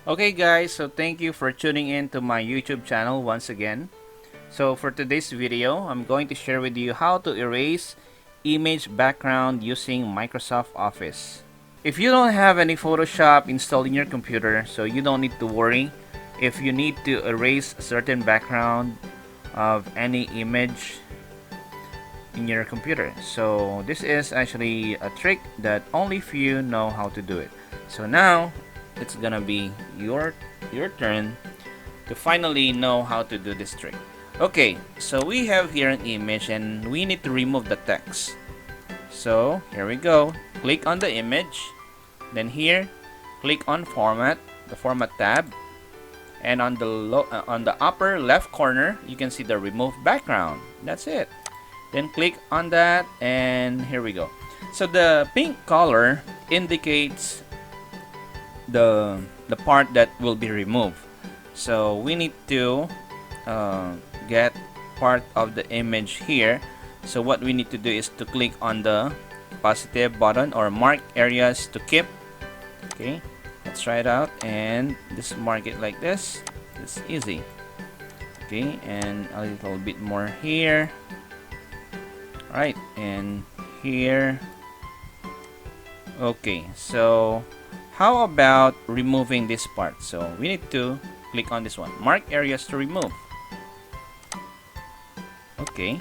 Okay guys, so thank you for tuning in to my YouTube channel once again. So for today's video, I'm going to share with you how to erase image background using Microsoft Office. If you don't have any Photoshop installed in your computer, so you don't need to worry if you need to erase a certain background of any image in your computer. So this is actually a trick that only few know how to do it. So now it's gonna be your turn to finally know how to do this trick. Okay, so we have here an image and we need to remove the text. So here we go. Click on the image, then here click on format, the format tab, and on the upper left corner you can see the remove background. That's it. Then click on that and here we go. So the pink color indicates the part that will be removed. So we need to get part of the image here. So what we need to do is to click on the positive button or mark areas to keep. Okay, let's try it out and just mark it like this. It's easy. Okay, and a little bit more here. Right, and here. Okay, so how about removing this part? So we need to click on this one, mark areas to remove. Okay,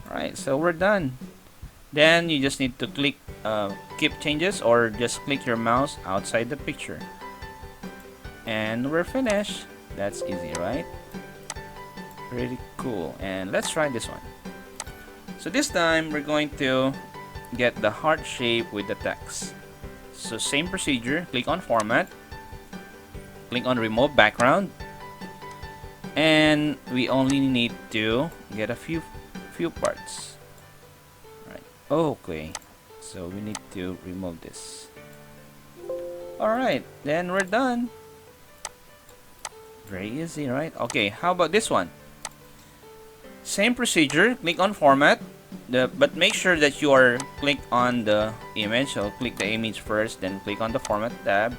alright, so we're done. Then you just need to click keep changes or just click your mouse outside the picture and we're finished. That's easy, right? Pretty cool. And let's try this one. So this time we're going to get the heart shape with the text. So same procedure, click on format, click on remove background, and we only need to get a few parts. Right. Okay. So we need to remove this. Alright, then we're done. Very easy, right? Okay, how about this one? Same procedure, click on format, but make sure that you are click on the image. So click the image first, then click on the format tab,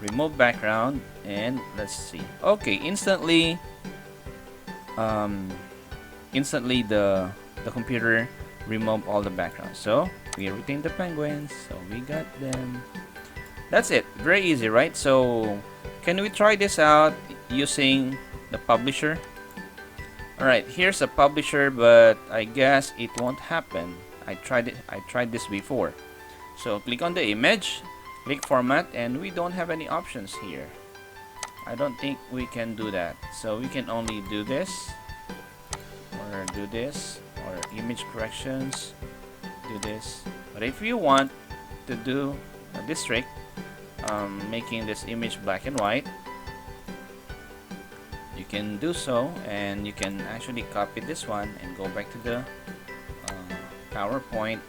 remove background, and let's see. Okay, instantly the computer remove all the background. So we retain the penguins, so we got them. That's it. Very easy, right? So can we try this out using the publisher? Alright, here's a publisher, but I guess it won't happen. I tried this before. So click on the image, click format, and we don't have any options here. I don't think we can do that. So we can only do this, or do this, or image corrections, do this. But if you want to do this trick, making this image black and white, you can do so, and you can actually copy this one and go back to the PowerPoint.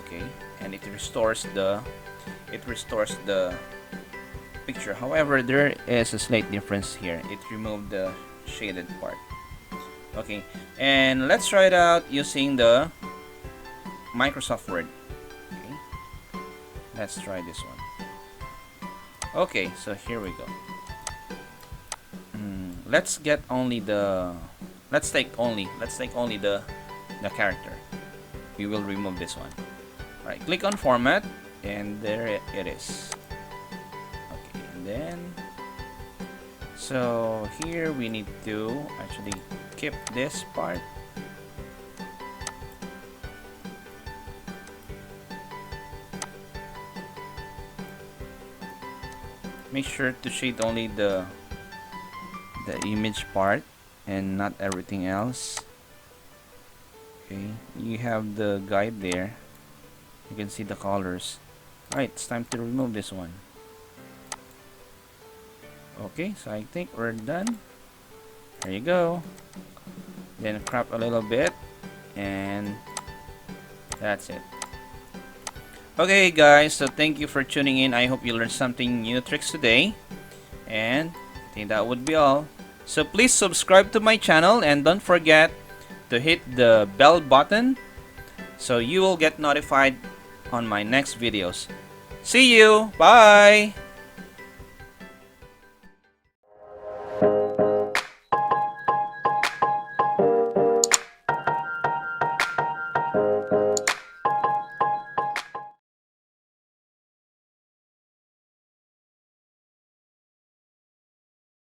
Okay, and it restores the picture. However, there is a slight difference here. It removed the shaded part. Okay, and let's try it out using the Microsoft Word. Okay, let's try this one. Okay, so here we go. Let's get only the let's take only the character. We will remove this one. Alright, click on format, and there it is. Okay, and then so here we need to actually keep this part. Make sure to shade only the image part and not everything else. Okay, you have the guide there. You can see the colors. Alright, it's time to remove this one. Okay, so I think we're done. There you go. Then crop a little bit, and that's it. Okay guys, so thank you for tuning in. I hope you learned something new tricks today, and I think that would be all. So please subscribe to my channel and don't forget to hit the bell button so you will get notified on my next videos. See you! Bye!